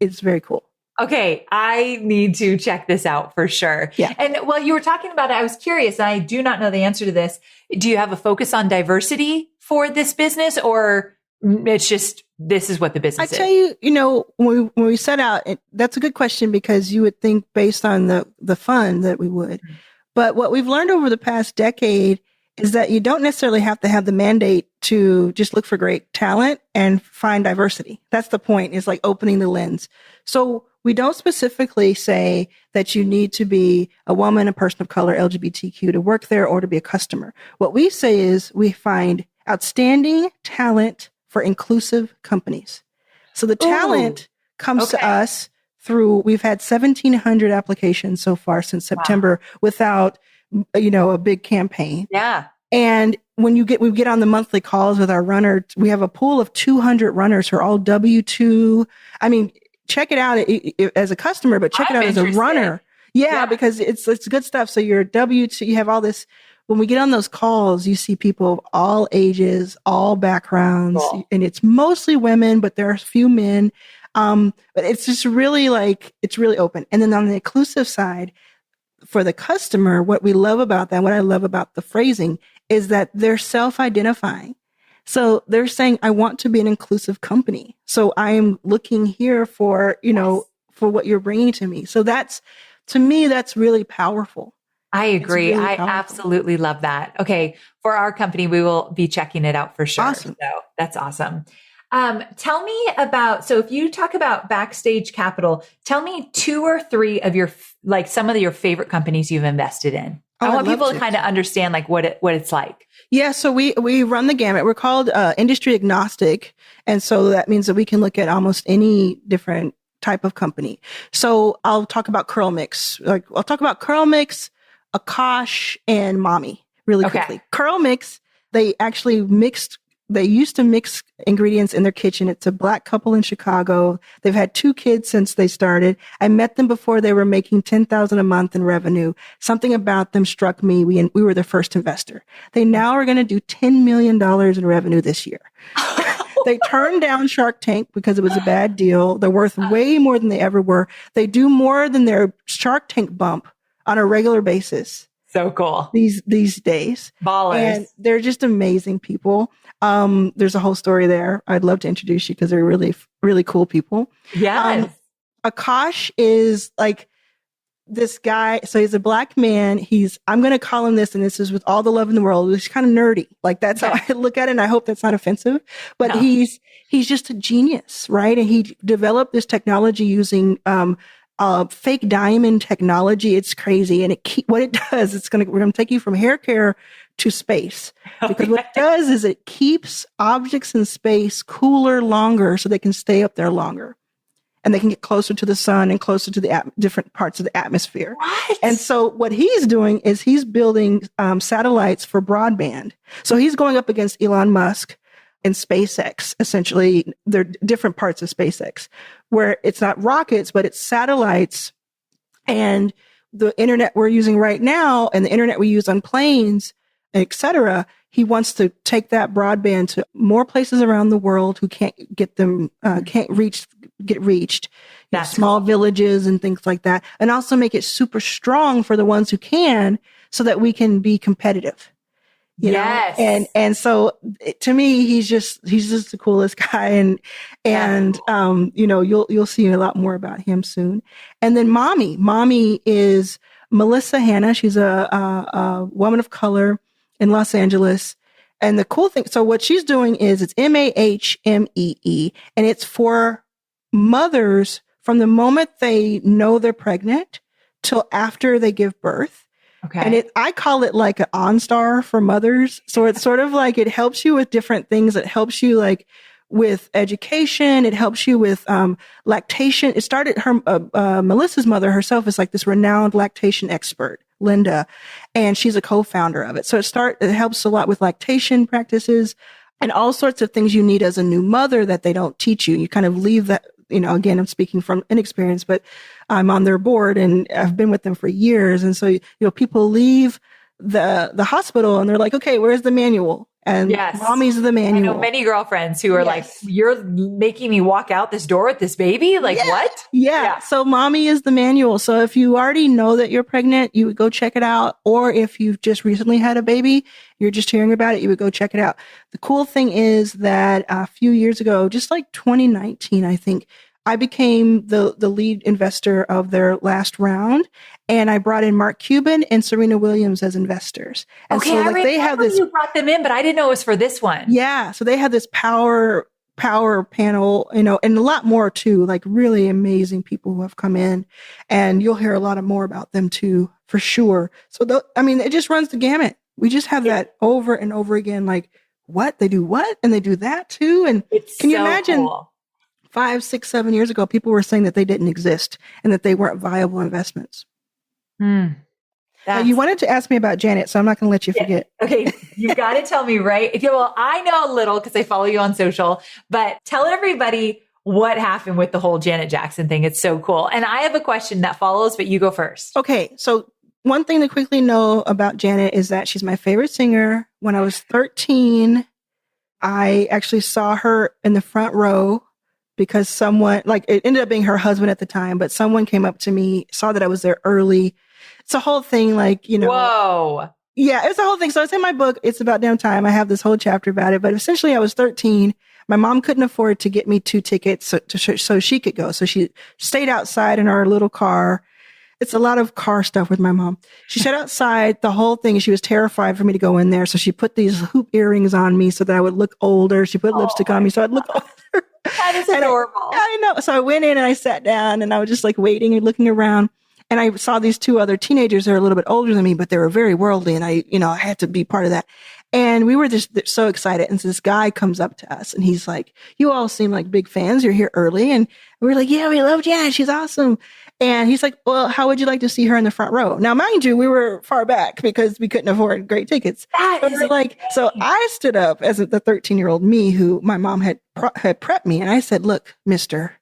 it's very cool. Okay, I need to check this out for sure. Yeah. And while you were talking about it, I was curious, and I do not know the answer to this. Do you have a focus on diversity for this business, or it's just, this is what the business is? I tell you, when we set out, that's a good question, because you would think based on the fund that we would. Mm-hmm. But what we've learned over the past decade is that you don't necessarily have to have the mandate to just look for great talent and find diversity. That's the point, is like opening the lens. So we don't specifically say that you need to be a woman, a person of color, LGBTQ to work there or to be a customer. What we say is we find outstanding talent for inclusive companies. So the talent comes to us through, we've had 1,700 applications so far since September without a big campaign. Yeah. And when we get on the monthly calls with our runners, we have a pool of 200 runners who are all W-2. I mean, check it out as a customer, but check it out as a runner. Yeah, because it's good stuff. So you're W-2, you have all this. When we get on those calls, you see people of all ages, all backgrounds, and it's mostly women, but there are a few men. But it's just really it's really open. And then on the inclusive side, for the customer, what we love about that, what I love about the phrasing, is that they're self-identifying. So they're saying, I want to be an inclusive company. So I am looking here for, for what you're bringing to me. So to me, that's really powerful. I agree. Really I absolutely love that. Okay. For our company, we will be checking it out for sure. Awesome. So that's awesome. Tell me about, so if you talk about Backstage Capital, tell me 2 or 3 of your, some of your favorite companies you've invested in. I want people to kind of understand what it's like. Yeah. So we run the gamut. We're called industry agnostic. And so that means that we can look at almost any different type of company. So I'll talk about Curl Mix. I'll talk about Curl Mix, Akash, and Mommy really quickly. Curl Mix, they used to mix ingredients in their kitchen. It's a Black couple in Chicago. They've had 2 kids since they started. I met them before they were making $10,000 a month in revenue. Something about them struck me. We were their first investor. They now are going to do $10 million in revenue this year. They turned down Shark Tank because it was a bad deal. They're worth way more than they ever were. They do more than their Shark Tank bump on a regular basis. So cool. These days. Ballers. And they're just amazing people. There's a whole story there. I'd love to introduce you because they're really, really cool people. Yes. Akash is this guy. So he's a Black man. I'm going to call him this, and this is with all the love in the world. He's kind of nerdy. That's how I look at it. And I hope that's not offensive, but he's just a genius, right? And he developed this technology using, fake diamond technology. It's crazy. And what it does, we're going to take you from hair care to space, because what it does is it keeps objects in space cooler longer so they can stay up there longer, and they can get closer to the sun and closer to the different parts of the atmosphere. What? And so what he's doing is he's building satellites for broadband. So he's going up against Elon Musk and SpaceX. Essentially, they're different parts of SpaceX, where it's not rockets, but it's satellites. And the internet we're using right now and the internet we use on planes, et cetera, he wants to take that broadband to more places around the world who can't get them, get reached. Small villages and things like that. And also make it super strong for the ones who can, so that we can be competitive. You know? And so to me, he's just the coolest guy. And you'll see a lot more about him soon. And then Mommy is Melissa Hanna. She's a woman of color in Los Angeles. And the cool thing, so what she's doing is it's MAHMEE, and it's for mothers from the moment they know they're pregnant till after they give birth. Okay. And I call it like an OnStar for mothers. So it's sort of like it helps you with different things. It helps you like with education. It helps you with lactation. It started Melissa's mother herself is like this renowned lactation expert, Linda, and she's a co-founder of it. So it helps a lot with lactation practices and all sorts of things you need as a new mother that they don't teach you. You kind of leave that, again, I'm speaking from inexperience, but I'm on their board and I've been with them for years. And so, people leave the hospital and they're like, okay, where's the manual? And mommy's the manual. I know many girlfriends who are like, you're making me walk out this door with this baby? Like what? Yeah. So mommy is the manual. So if you already know that you're pregnant, you would go check it out. Or if you've just recently had a baby, you're just hearing about it, you would go check it out. The cool thing is that a few years ago, just like 2019, I think, I became the lead investor of their last round, and I brought in Mark Cuban and Serena Williams as investors. And okay, so like they have this. You brought them in, but I didn't know it was for this one. Yeah, so they have this power panel, and a lot more too. Like really amazing people who have come in, and you'll hear a lot more about them too, for sure. So it just runs the gamut. We just have that over and over again. Like what they do, and they do that too. And can you imagine? Cool. 5, 6, 7 years ago, people were saying that they didn't exist and that they weren't viable investments. Now, you wanted to ask me about Janet, so I'm not going to let you forget. Okay. You got to tell me, right? Well, I know a little because I follow you on social, but tell everybody what happened with the whole Janet Jackson thing. It's so cool. And I have a question that follows, but you go first. Okay. So one thing to quickly know about Janet is that she's my favorite singer. When I was 13, I actually saw her in the front row because someone, like it ended up being her husband at the time, but someone came up to me, saw that I was there early. It's a whole thing, like, Whoa. Yeah, it's a whole thing. So it's in my book. It's About Damn Time. I have this whole chapter about it, but essentially I was 13. My mom couldn't afford to get me 2 tickets so she could go. So she stayed outside in our little car. It's a lot of car stuff with my mom. She sat outside the whole thing. She was terrified for me to go in there. So she put these hoop earrings on me so that I would look older. She put lipstick on me so I'd look older. That is adorable. I know. So I went in and I sat down and I was just like waiting and looking around. And I saw these 2 other teenagers that are a little bit older than me, but they were very worldly. And I had to be part of that. And we were just so excited. And so this guy comes up to us and he's like, you all seem like big fans. You're here early. And we're like, yeah, we love Janet. She's awesome. And he's like, well, how would you like to see her in the front row? Now, mind you, we were far back because we couldn't afford great tickets. So I stood up as the 13-year-old me who my mom had prepped me. And I said, look, mister,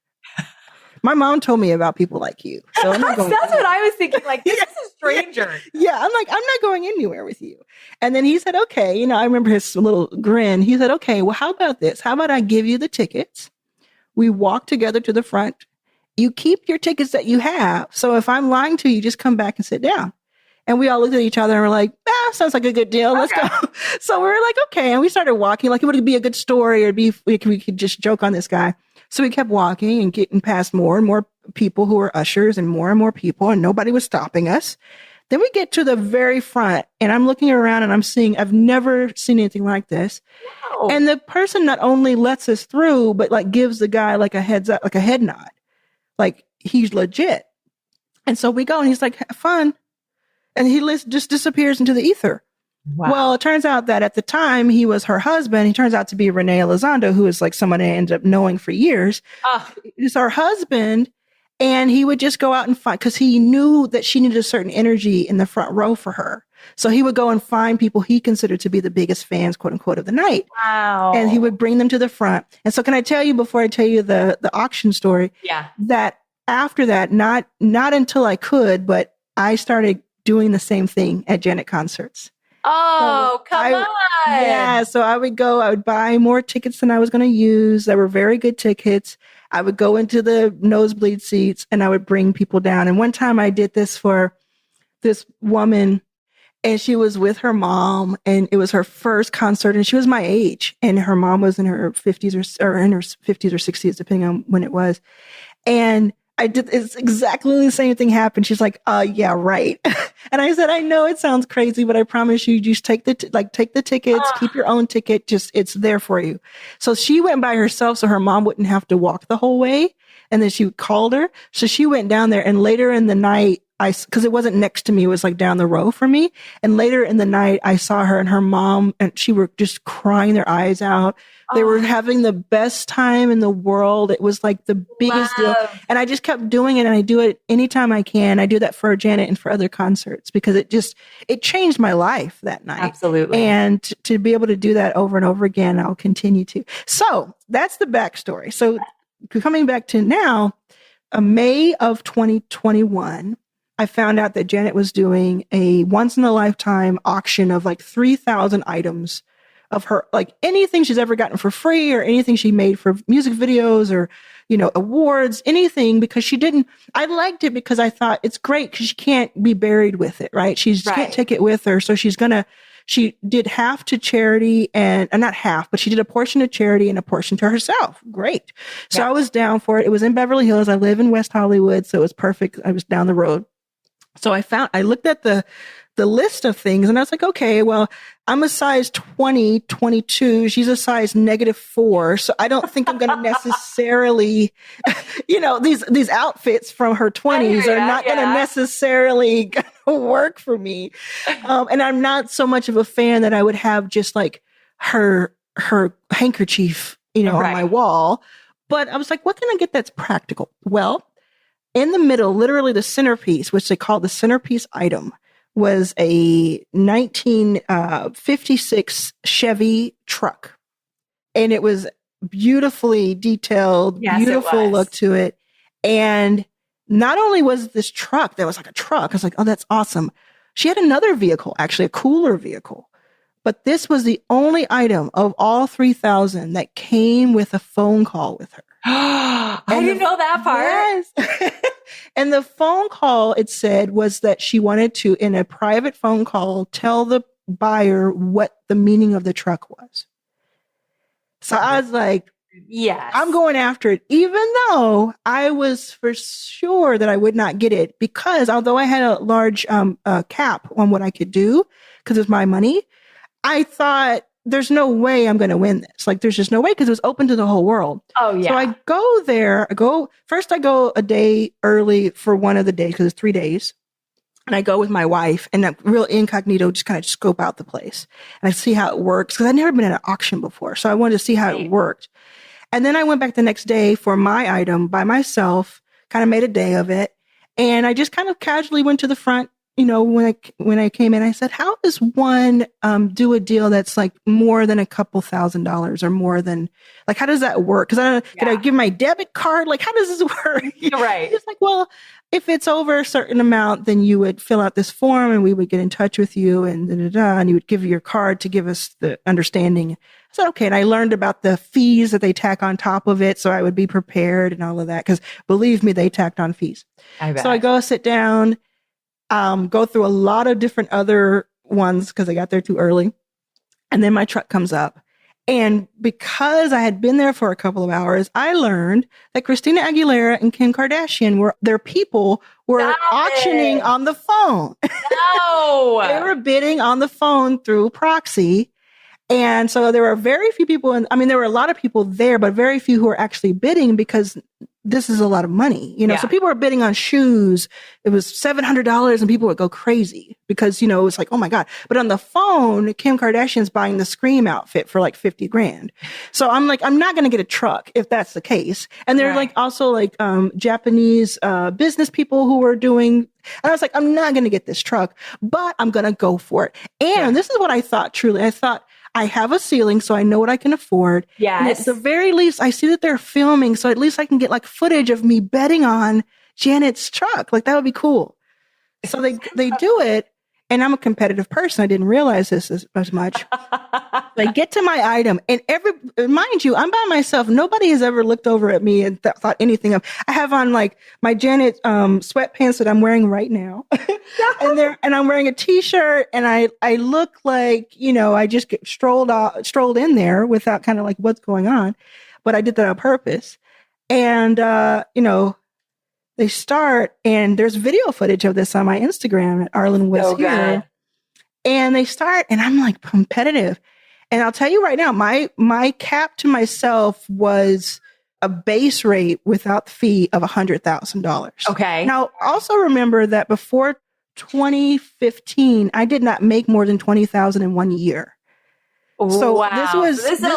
my mom told me about people like you. So I'm not going That's what I was thinking. Like, this is a stranger. Yeah. I'm like, I'm not going anywhere with you. And then he said, okay. I remember his little grin. He said, okay, well, how about this? How about I give you the tickets? We walk together to the front. You keep your tickets that you have. So if I'm lying to you, just come back and sit down. And we all looked at each other and were like, sounds like a good deal. Let's go. So we were like, okay. And we started walking like it would be a good story or we could just joke on this guy. So we kept walking and getting past more and more people who were ushers and more people, and nobody was stopping us. Then we get to the very front and I'm looking around and I'm seeing, I've never seen anything like this. Wow. And the person not only lets us through, but like gives the guy like a heads up, like a head nod. Like he's legit. And so we go and he's like, have fun. And he just disappears into the ether. Wow. Well, it turns out that at the time he was her husband. He turns out to be Renee Elizondo, who is like someone I ended up knowing for years. He's our husband. And he would just go out and find, because he knew that she needed a certain energy in the front row for her. So he would go and find people he considered to be the biggest fans, quote unquote, of the night. Wow. And he would bring them to the front. And so can I tell you before I tell you the auction story? Yeah. That after that, not until I could, but I started doing the same thing at Janet concerts. Oh, so come on. Yeah. So I would buy more tickets than I was going to use. They were very good tickets. I would go into the nosebleed seats and I would bring people down. And one time I did this for this woman and she was with her mom and it was her first concert and she was my age and her mom was in her 50s or in her 50s or 60s, depending on when it was. And It's exactly the same thing happened. She's like, yeah, right. And I said, I know it sounds crazy, but I promise you, just take the tickets, keep your own ticket. Just, it's there for you. So she went by herself so her mom wouldn't have to walk the whole way. And then she called her. So she went down there, and later in the night, cause it wasn't next to me, it was like down the row from me. And later in the night, I saw her and her mom, and she were just crying their eyes out. They were having the best time in the world. It was like the biggest deal. And I just kept doing it, and I do it anytime I can. I do that for Janet and for other concerts because it changed my life that night. Absolutely. And to be able to do that over and over again, I'll continue to. So that's the backstory. So coming back to now, May of 2021, I found out that Janet was doing a once in a lifetime auction of like 3,000 items of her, like anything she's ever gotten for free or anything she made for music videos or, awards, anything, because I liked it because I thought it's great because she can't be buried with it, right? She can't take it with her. So she did half to charity and not half, but she did a portion to charity and a portion to herself. Great. So I was down for it. It was in Beverly Hills. I live in West Hollywood, so it was perfect. I was down the road. So I looked at the list of things and I was like, okay, well, I'm a size 20, 22. She's a size -4. So I don't think I'm going to necessarily, these outfits from her 20s are not going to necessarily work for me. And I'm not so much of a fan that I would have just like her handkerchief, on my wall. But I was like, what can I get that's practical? Well, in the middle, literally the centerpiece, which they call the centerpiece item, was a 1956 Chevy truck. And it was beautifully detailed, beautiful look to it. And not only was this truck, there was like a truck. I was like, oh, that's awesome. She had another vehicle, actually a cooler vehicle. But this was the only item of all 3,000 that came with a phone call with her. I didn't know that part. Yes. And the phone call, it said, was that she wanted to, in a private phone call, tell the buyer what the meaning of the truck was. So I was like, yes, I'm going after it, even though I was for sure that I would not get it, because although I had a large cap on what I could do, because it was my money, I thought, there's no way I'm going to win this. Like, there's just no way, because it was open to the whole world. Oh, yeah. So I go there. I go a day early for one of the days, because it's 3 days. And I go with my wife, and I'm real incognito, just kind of scope out the place. And I see how it works, because I'd never been at an auction before. So I wanted to see how it worked. And then I went back the next day for my item by myself, kind of made a day of it. And I just kind of casually went to the front. When I came in, I said, how does one do a deal that's like more than a couple $1,000s or more than, like, how does that work? Because can I give my debit card? Like, how does this work? Right. It's like, well, if it's over a certain amount, then you would fill out this form and we would get in touch with you and and you would give your card to give us the understanding. I said, okay. And I learned about the fees that they tack on top of it. So I would be prepared and all of that. Because believe me, they tacked on fees. So I go sit down. Go through a lot of different other ones because I got there too early. And then my truck comes up. And because I had been there for a couple of hours, I learned that Christina Aguilera and Kim Kardashian were auctioning on the phone. No. They were bidding on the phone through proxy. And so there were very few people, there were a lot of people there, but very few who were actually bidding because this is a lot of money, So people were bidding on shoes. It was $700 and people would go crazy because, it was like, oh my God. But on the phone, Kim Kardashian's buying the Scream outfit for like 50 grand. So I'm like, I'm not going to get a truck if that's the case. And they're like also like Japanese business people who were doing, and I was like, I'm not going to get this truck, but I'm going to go for it. And this is what I thought truly. I thought, I have a ceiling, so I know what I can afford. Yes. And at the very least, I see that they're filming, so at least I can get like footage of me betting on Janet's truck. Like, that would be cool. So they do it. And I'm a competitive person. I didn't realize this as much. I get to my item, and mind you, I'm by myself. Nobody has ever looked over at me and thought anything of. I have on like my Janet sweatpants that I'm wearing right now, and I'm wearing a t-shirt, and I look like I just strolled in there without kind of like what's going on, but I did that on purpose, and they start, and there's video footage of this on my Instagram at Arlan was So here. good. And they start, and I'm like competitive. And I'll tell you right now, my cap to myself was a base rate without the fee of $100,000. Okay. Now, also remember that before 2015, I did not make more than $20,000 in 1 year. So wow. this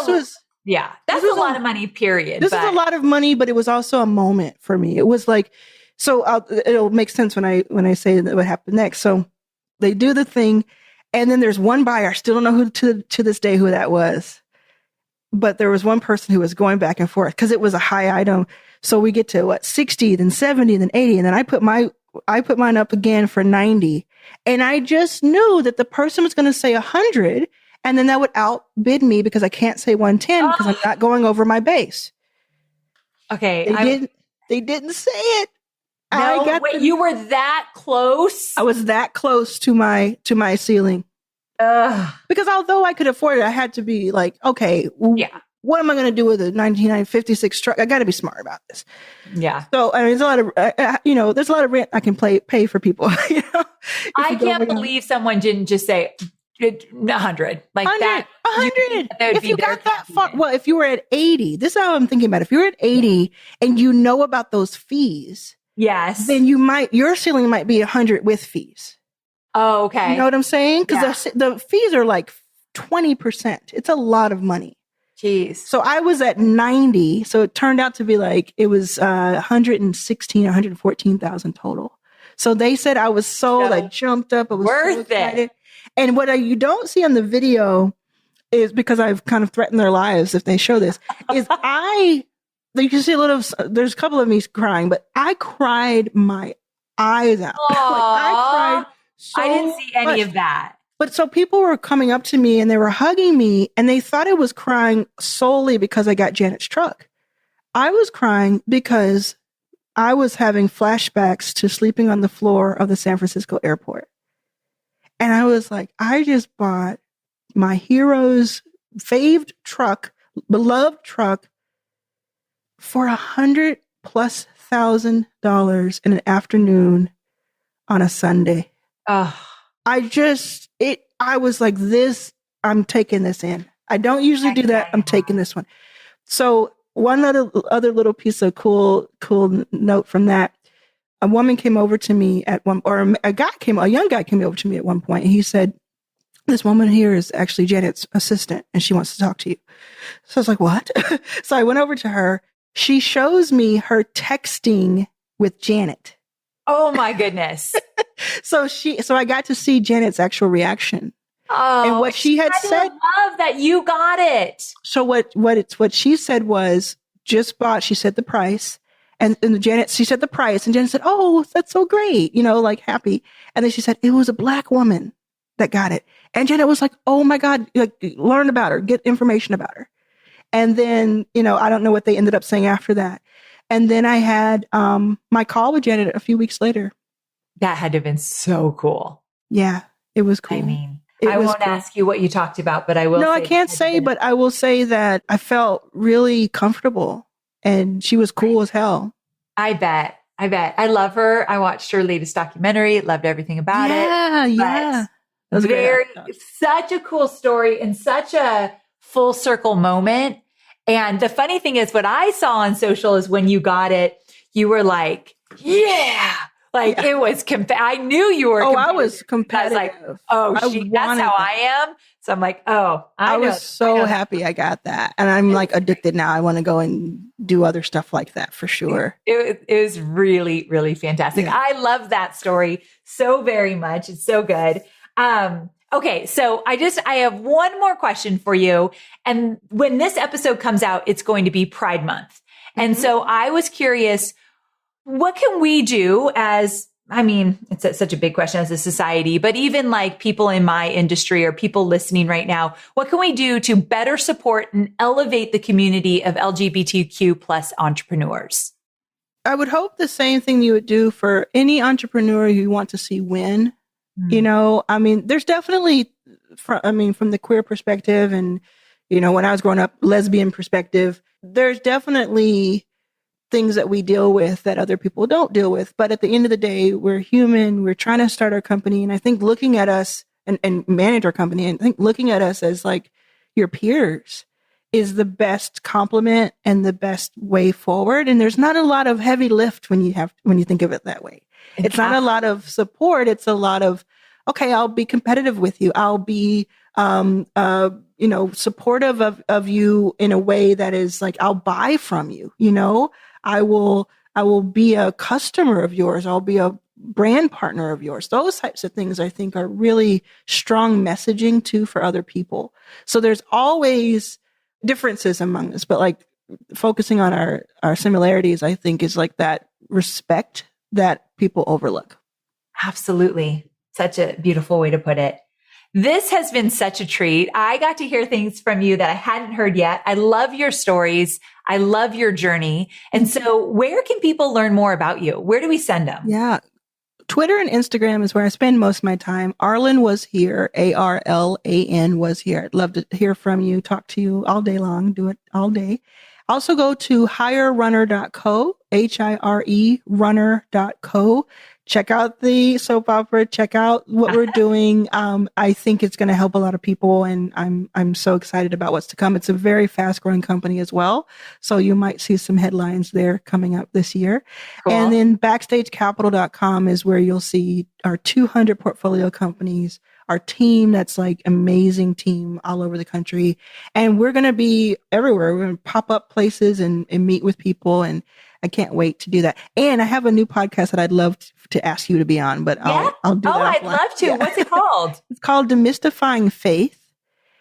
was yeah, that's a lot of money, period. This is a lot of money, but it was also a moment for me. It was like, so it'll make sense when I say that what happened next. So they do the thing, and then there's one buyer. I still don't know who to this day who that was, but there was one person who was going back and forth because it was a high item. So we get to 60, then 70, then 80, and then I put mine up again for 90, and I just knew that the person was going to say 100. And then that would outbid me because I can't say 110 because I'm not going over my base. Okay. They didn't say it. No, you were that close? I was that close to my ceiling. Because although I could afford it, I had to be like, okay, what am I going to do with a 1956 truck? I got to be smart about this. Yeah. So I mean, there's a lot of, there's a lot of rent I can pay for people. I can't believe someone didn't just say 100, like 100, that. 100. If you got that far, confident. well, if you were at 80, this is how I'm thinking about it. If you're at 80 and you know about those fees, yes, then your ceiling might be 100 with fees. Oh, okay. You know what I'm saying? Because the fees are like 20%. It's a lot of money. Jeez. So I was at 90. So it turned out to be like, it was 116, 114,000 total. So they said I was sold. I jumped up. I was so excited. It. And what you don't see on the video is, because I've kind of threatened their lives if they show this, is you can see there's a couple of me crying, but I cried my eyes out. I cried so I didn't see any of that. But so people were coming up to me and they were hugging me, and they thought I was crying solely because I got Janet's truck. I was crying because I was having flashbacks to sleeping on the floor of the San Francisco airport. And I was like, I just bought my hero's faved truck, beloved truck, for $100,000+ in an afternoon on a Sunday. I was like, I'm taking this in. I don't usually do that. I'm taking this one. So one other little piece of cool note from that. A woman came over to me a young guy came over to me at one point, and he said, this woman here is actually Janet's assistant and she wants to talk to you. So I was like, what? So I went over to her. She shows me her texting with Janet. Oh my goodness. So I got to see Janet's actual reaction. Oh, and what she had said. I love that you got it. So what she said was, just bought, she said the price. And Janet, she said the price, and Janet said, oh, that's so great, like happy. And then she said, it was a Black woman that got it. And Janet was like, oh my God, learn about her, get information about her. And then, I don't know what they ended up saying after that. And then I had my call with Janet a few weeks later. That had to have been so cool. Yeah, it was cool. I mean, I won't ask you what you talked about, but I will. No, I can't say, but I will say that I felt really comfortable. And she was cool as hell. I bet. I love her. I watched her latest documentary. Loved everything about it. Yeah. Such a cool story and such a full circle moment. And the funny thing is, what I saw on social is when you got it, you were like, yeah. It was, I knew you were. I was competitive. I was like, that's how I am. So I'm like, I was so happy I got that. And I'm like addicted now. I want to go and do other stuff like that for sure. It was really, really fantastic. Yeah. I love that story so very much. It's so good. Okay. So I have one more question for you. And when this episode comes out, it's going to be Pride Month. And so I was curious, what can we do it's such a big question as a society, but even like people in my industry or people listening right now, what can we do to better support and elevate the community of LGBTQ plus entrepreneurs? I would hope the same thing you would do for any entrepreneur you want to see win. There's definitely, from the queer perspective and, when I was growing up, lesbian perspective, there's definitely things that we deal with that other people don't deal with. But at the end of the day, we're human. We're trying to start our company. And I think looking at us and manage our company, and I think looking at us as like your peers is the best compliment and the best way forward. And there's not a lot of heavy lift when you think of it that way. Exactly. It's not a lot of support. It's a lot of, okay, I'll be competitive with you. I'll be, supportive of you in a way that is like, I'll buy from you. I will be a customer of yours. I'll be a brand partner of yours. Those types of things I think are really strong messaging too for other people. So there's always differences among us, but like focusing on our similarities, I think is like that respect that people overlook. Absolutely. Such a beautiful way to put it. This has been such a treat. I got to hear things from you that I hadn't heard yet. I love your stories. I love your journey. And so where can people learn more about you? Where do we send them? Yeah. Twitter and Instagram is where I spend most of my time. Arlan was here. ARLAN was here. I'd love to hear from you, talk to you all day long, do it all day. Also go to hirerunner.co, HIRE runner.co. Check out the soap opera. Check out what we're doing. I think it's going to help a lot of people, and I'm so excited about what's to come. It's a very fast growing company as well. So you might see some headlines there coming up this year. Cool. And then backstagecapital.com is where you'll see our 200 portfolio companies, our team that's like amazing team all over the country. And we're going to be everywhere. We're going to pop up places and meet with people. And I can't wait to do that. And I have a new podcast that I'd love to ask you to be on, but I'll do that. Oh, I'd love to. Yeah. What's it called? It's called Demystifying Faith.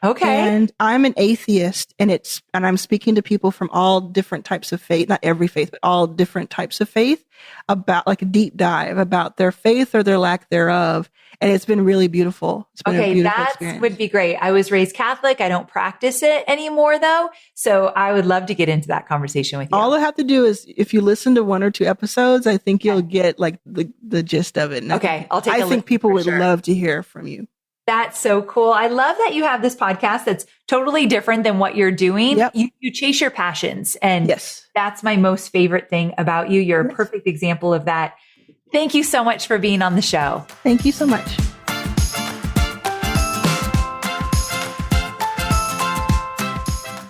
Okay. And I'm an atheist, and I'm speaking to people from all different types of faith, not every faith, but all different types of faith, about like a deep dive about their faith or their lack thereof. And it's been really beautiful. It's been a beautiful experience. Would be great. I was raised Catholic. I don't practice it anymore though. So I would love to get into that conversation with you. All I have to do is, if you listen to 1 or 2 episodes, I think you'll get like the gist of it. Okay. I'll take a look. I think people would love to hear from you. That's so cool. I love that you have this podcast that's totally different than what you're doing. Yep. You chase your passions. And that's my most favorite thing about you. You're a perfect example of that. Thank you so much for being on the show. Thank you so much.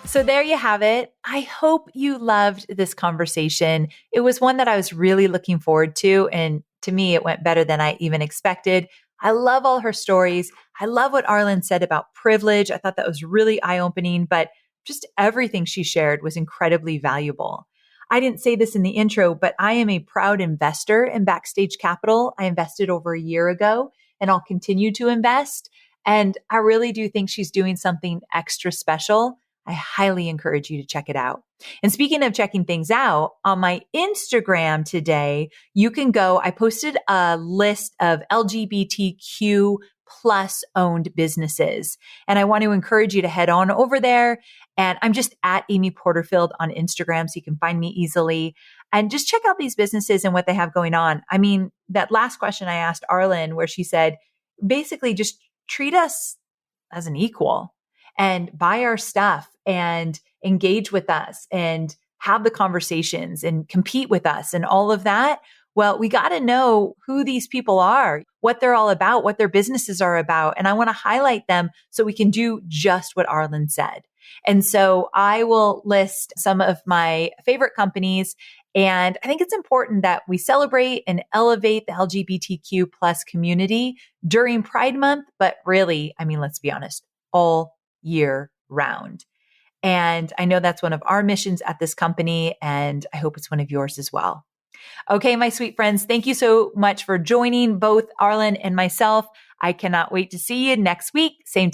So there you have it. I hope you loved this conversation. It was one that I was really looking forward to. And to me, it went better than I even expected. I love all her stories. I love what Arlan said about privilege. I thought that was really eye-opening, but just everything she shared was incredibly valuable. I didn't say this in the intro, but I am a proud investor in Backstage Capital. I invested over a year ago, and I'll continue to invest. And I really do think she's doing something extra special. I highly encourage you to check it out. And speaking of checking things out, on my Instagram today, you can go, I posted a list of LGBTQ plus owned businesses. And I want to encourage you to head on over there. And I'm just at Amy Porterfield on Instagram, so you can find me easily. And just check out these businesses and what they have going on. I mean, that last question I asked Arlan, where she said, basically just treat us as an equal and buy our stuff and engage with us and have the conversations and compete with us and all of that. Well, we got to know who these people are, what they're all about, what their businesses are about. And I want to highlight them so we can do just what Arlan said. And so I will list some of my favorite companies. And I think it's important that we celebrate and elevate the LGBTQ plus community during Pride Month, but really, I mean, let's be honest, all year round. And I know that's one of our missions at this company, and I hope it's one of yours as well. Okay, my sweet friends, thank you so much for joining both Arlan and myself. I cannot wait to see you next week, same time.